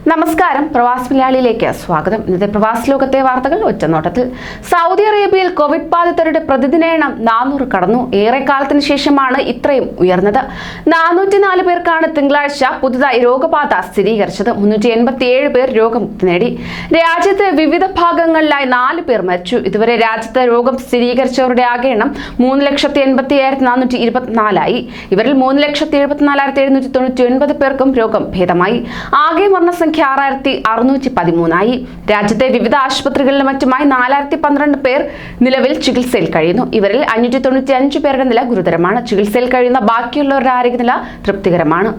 നമസ്കാരം, പ്രവാസി മലയാളിയിലേക്ക് സ്വാഗതം. ഇന്നത്തെ പ്രവാസി ലോകത്തെ വാർത്തകൾ ഒറ്റനോട്ടത്തിൽ. സൗദി അറേബ്യയിൽ കോവിഡ് ബാധിതരുടെ പ്രതിദിന എണ്ണം 400 കടന്നു. ഏറെക്കാലത്തിന് ശേഷമാണ് ഇത്രയും ഉയർന്നത്. 404 പേർക്കാണ് തിങ്കളാഴ്ച പുതുതായി രോഗബാധ സ്ഥിരീകരിച്ചത്. 387 പേർ രോഗമുക്തി നേടി. രാജ്യത്തെ വിവിധ ഭാഗങ്ങളിലായി 4 പേർ മരിച്ചു. ഇതുവരെ രാജ്യത്ത് രോഗം സ്ഥിരീകരിച്ചവരുടെ ആകെ എണ്ണം 3,80,424 ആയി. ഇവരിൽ 3,74,799 പേർക്കും രോഗം ഭേദമായി. ആകെ മരണസംഖ്യ 6,613 ആയി. രാജ്യത്തെ വിവിധ ആശുപത്രികളിലും മറ്റുമായി 4,012 പേർ നിലവിൽ ചികിത്സയിൽ കഴിയുന്നു. ഇവരിൽ 595 പേരുടെ നില ഗുരുതരമാണ്. ചികിത്സയിൽ കഴിയുന്ന ബാക്കിയുള്ളവരുടെ ആരോഗ്യനില തൃപ്തികരമാണ്.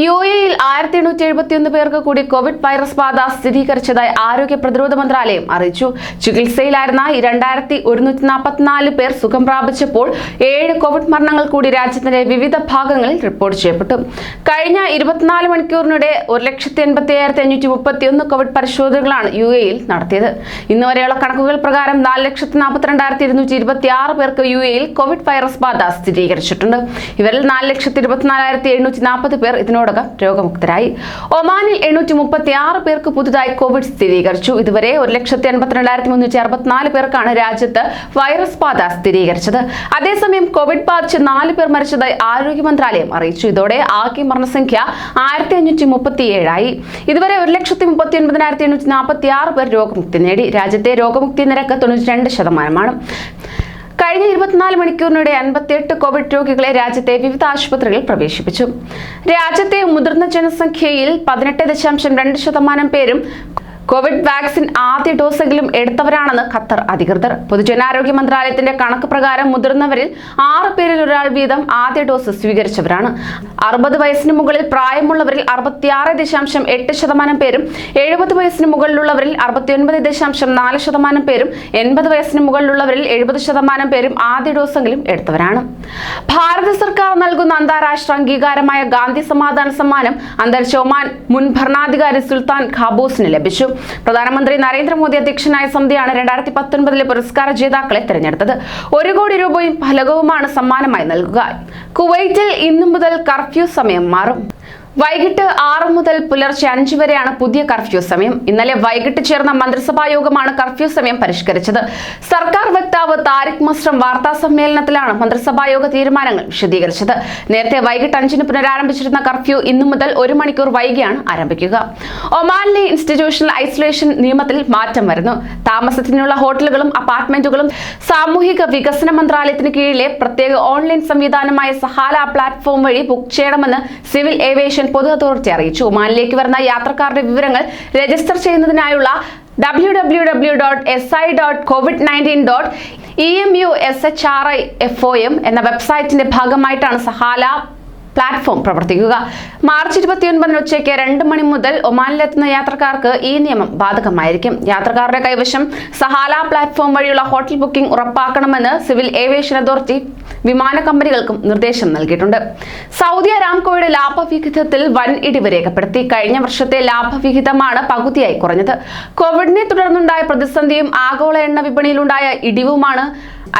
UAE-യിൽ 1,871 പേർക്ക് കൂടി കോവിഡ് വൈറസ് ബാധ സ്ഥിരീകരിച്ചതായി ആരോഗ്യ പ്രതിരോധ മന്ത്രാലയം അറിയിച്ചു. ചികിത്സയിലായിരുന്ന 2,144 പേർ സുഖം പ്രാപിച്ചപ്പോൾ 7 കോവിഡ് മരണങ്ങൾ കൂടി രാജ്യത്തിന്റെ വിവിധ ഭാഗങ്ങളിൽ റിപ്പോർട്ട് ചെയ്യപ്പെട്ടു. കഴിഞ്ഞ 24 മണിക്കൂറിനിടെ 1,85,531 കോവിഡ് പരിശോധനകളാണ് UAE-യിൽ നടത്തിയത്. ഇന്നുവരെയുള്ള കണക്കുകൾ പ്രകാരം 4,42,226 പേർക്ക് UAE-യിൽ കോവിഡ് വൈറസ് ബാധ സ്ഥിരീകരിച്ചിട്ടുണ്ട്. ഇവരിൽ 4,24,740 പേർ ഇതിനോടകം രോഗമുക്തരായി. ഒമാനിൽ 836 പേർക്ക് പുതുതായി കോവിഡ് സ്ഥിരീകരിച്ചു. ഇതുവരെ 1,82,364 പേർക്കാണ് രാജ്യത്ത് വൈറസ് ബാധ സ്ഥിരീകരിച്ചത്. അതേസമയം കോവിഡ് ബാധിച്ച് 4 പേർ മരിച്ചതായി ആരോഗ്യ മന്ത്രാലയം അറിയിച്ചു. ഇതോടെ ആകെ മരണസംഖ്യ 1,537 ആയി. ഇതുവരെ 1,39,846 പേർ രോഗമുക്തി നേടി. രാജ്യത്തെ രോഗമുക്തി നിരക്ക് 92%. കഴിഞ്ഞ 24 മണിക്കൂറിനിടെ 58 കോവിഡ് രോഗികളെ രാജ്യത്തെ വിവിധ ആശുപത്രികളിൽ പ്രവേശിപ്പിച്ചു. രാജ്യത്തെ മുതിർന്ന ജനസംഖ്യയിൽ 18.2% പേരും കോവിഡ് വാക്സിൻ ആദ്യ ഡോസെങ്കിലും എടുത്തവരാണെന്ന് ഖത്തർ അധികൃതർ. പൊതുജനാരോഗ്യ മന്ത്രാലയത്തിന്റെ കണക്ക് പ്രകാരം മുതിർന്നവരിൽ 6 പേരിൽ ഒരാൾ വീതം ആദ്യ ഡോസ് സ്വീകരിച്ചവരാണ്. 60 വയസ്സിന് മുകളിൽ പ്രായമുള്ളവരിൽ 66.8% പേരും 70 വയസ്സിന് മുകളിലുള്ളവരിൽ 69.4% പേരും 80 വയസ്സിന് മുകളിലുള്ളവരിൽ 70% പേരും ആദ്യ ഡോസെങ്കിലും എടുത്തവരാണ്. ഭാരത സർക്കാർ നൽകുന്ന അന്താരാഷ്ട്ര അംഗീകാരമായ ഗാന്ധി സമാധാന സമ്മാനം അന്തരിച്ച ഒമാൻ മുൻ ഭരണാധികാരി സുൽത്താൻ ഖാബൂസിന് ലഭിച്ചു. പ്രധാനമന്ത്രി നരേന്ദ്രമോദി അധ്യക്ഷനായ സമിതിയാണ് 2019 പുരസ്കാര ജേതാക്കളെ തെരഞ്ഞെടുത്തത്. 1 കോടി രൂപയും ഫലകവുമാണ് സമ്മാനമായി നൽകുക. കുവൈറ്റിൽ ഇന്നു മുതൽ കർഫ്യൂ സമയം മാറും. വൈകിട്ട് 6 മുതൽ പുലർച്ചെ 5 വരെയാണ് പുതിയ കർഫ്യൂ സമയം. ഇന്നലെ വൈകിട്ട് ചേർന്ന മന്ത്രിസഭാ യോഗമാണ് കർഫ്യൂ സമയം പരിഷ്കരിച്ചത്. സർക്കാർ വക്താവ് താരിഖ് മസ്രം വാർത്താ സമ്മേളനത്തിലാണ് മന്ത്രിസഭാ യോഗ തീരുമാനങ്ങൾ വിശദീകരിച്ചത്. നേരത്തെ വൈകിട്ട് 5-ന് പുനരാരംഭിച്ചിരുന്ന കർഫ്യൂ ഇന്നു മുതൽ 1 മണിക്കൂർ വൈകിയാണ് ആരംഭിക്കുക. ഒമാനിലെ ഇൻസ്റ്റിറ്റ്യൂഷണൽ ഐസൊലേഷൻ നിയമത്തിൽ മാറ്റം വരുന്നു. താമസത്തിനുള്ള ഹോട്ടലുകളും അപ്പാർട്ട്മെന്റുകളും സാമൂഹിക വികസന മന്ത്രാലയത്തിന് കീഴിലെ പ്രത്യേക ഓൺലൈൻ സംവിധാനമായ സഹാല പ്ലാറ്റ്ഫോം വഴി ബുക്ക് ചെയ്യണമെന്ന് സിവിൽ ഏവിയേഷൻ പൊതു അതോറിറ്റി അറിയിച്ചു. ഒമാനിലേക്ക് വരുന്ന യാത്രക്കാരുടെ വിവരങ്ങൾ രജിസ്റ്റർ ചെയ്യുന്നതിനായുള്ള www.si.covid19.emushriFOM എന്ന വെബ്സൈറ്റിന്റെ ഭാഗമായിട്ടാണ് സഹാല പ്ലാറ്റ്ഫോം പ്രവർത്തിക്കുക. മാർച്ച് 29 ഉച്ചയ്ക്ക് 2 മണി മുതൽ ഒമാനിലെത്തുന്ന യാത്രക്കാർക്ക് ഈ നിയമം ബാധകമായിരിക്കും. യാത്രക്കാരുടെ കൈവശം സഹാല പ്ലാറ്റ്ഫോം വഴിയുള്ള ഹോട്ടൽ ബുക്കിംഗ് ഉറപ്പാക്കണമെന്ന് സിവിൽ ഏവിയേഷൻ അതോറിറ്റി വിമാന കമ്പനികൾക്കും നിർദ്ദേശം നൽകിയിട്ടുണ്ട്. സൗദി അരാംകോയുടെ ലാഭവിഹിതത്തിൽ വൻ ഇടിവ് രേഖപ്പെടുത്തി. കഴിഞ്ഞ വർഷത്തെ ലാഭവിഹിതമാണ് പകുതിയായി കുറഞ്ഞത്. കോവിഡിനെ തുടർന്നുണ്ടായ പ്രതിസന്ധിയും ആഗോള എണ്ണ വിപണിയിലുണ്ടായ ഇടിവുമാണ്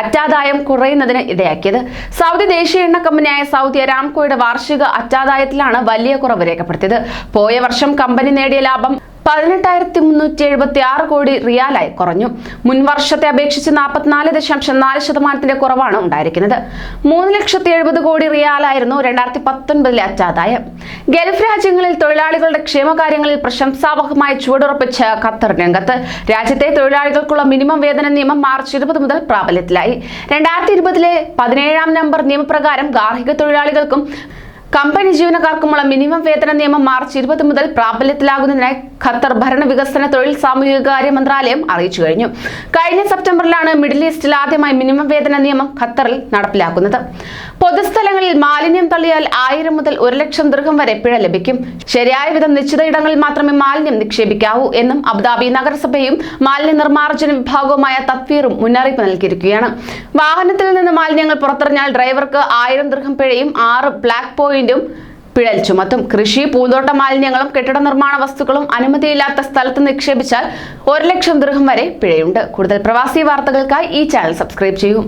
അറ്റാദായം കുറയുന്നതിന് ഇടയാക്കിയത്. സൗദി ദേശീയ എണ്ണ കമ്പനിയായ സൗദി അരാംകോയുടെ വാർഷിക അറ്റാദായത്തിലാണ് വലിയ കുറവ് രേഖപ്പെടുത്തിയത്. പോയ വർഷം കമ്പനി നേടിയ ലാഭം 18,376 കോടി റിയാലായി കുറഞ്ഞു. മുൻ വർഷത്തെ അപേക്ഷിച്ച് 44.4% കുറവാണ് ഉണ്ടായിരിക്കുന്നത്. 3,70,000 കോടി റിയാലായിരുന്നു 2019 അറ്റാദായം. ഗൾഫ് രാജ്യങ്ങളിൽ തൊഴിലാളികളുടെ ക്ഷേമകാര്യങ്ങളിൽ പ്രശംസാവഹമായ ചുവടുറപ്പിച്ച ഖത്തർ രംഗത്ത്. രാജ്യത്തെ തൊഴിലാളികൾക്കുള്ള മിനിമം വേതന നിയമം മാർച്ച് 20 മുതൽ പ്രാബല്യത്തിലായി. 2020 17-ാം നമ്പർ നിയമപ്രകാരം ഗാർഹിക തൊഴിലാളികൾക്കും കമ്പനി ജീവനക്കാർക്കുമുള്ള മിനിമം വേതന നിയമം മാർച്ച് 20 മുതൽ പ്രാബല്യത്തിലാകുന്നതിനായി ഖത്തർ ഭരണ വികസന തൊഴിൽ സാമൂഹികകാര്യ മന്ത്രാലയം അറിയിച്ചു കഴിഞ്ഞു. കഴിഞ്ഞ സെപ്റ്റംബറിലാണ് മിഡിൽ ഈസ്റ്റിൽ ആദ്യമായി മിനിമം വേതന നിയമം ഖത്തറിൽ നടപ്പിലാക്കുന്നത്. പൊതുസ്ഥലങ്ങളിൽ മാലിന്യം തള്ളിയാൽ 1000 മുതൽ 1,00,000 ദിർഹം വരെ പിഴ ലഭിക്കും. ശരിയായ വിധം നിശ്ചിത ഇടങ്ങളിൽ മാത്രമേ മാലിന്യം നിക്ഷേപിക്കാവൂ എന്നും അബുദാബി നഗരസഭയും മാലിന്യ നിർമ്മാർജ്ജന വിഭാഗവുമായ തത്വീറും മുന്നറിയിപ്പ് നൽകിയിരിക്കുകയാണ്. വാഹനത്തിൽ നിന്ന് മാലിന്യങ്ങൾ പുറത്തെറിഞ്ഞാൽ ഡ്രൈവർക്ക് 1000 ദിർഹം പിഴയും 6 ബ്ലാക്ക് പോയിന്റും പിഴ ചുമത്തും. കൃഷി, പൂന്തോട്ട മാലിന്യങ്ങളും കെട്ടിട നിർമ്മാണ വസ്തുക്കളും അനുമതിയില്ലാത്ത സ്ഥലത്ത് നിക്ഷേപിച്ചാൽ 1,00,000 ദിർഹം വരെ പിഴയുണ്ട്. കൂടുതൽ പ്രവാസി വാർത്തകൾക്കായി ഈ ചാനൽ സബ്സ്ക്രൈബ് ചെയ്യൂ.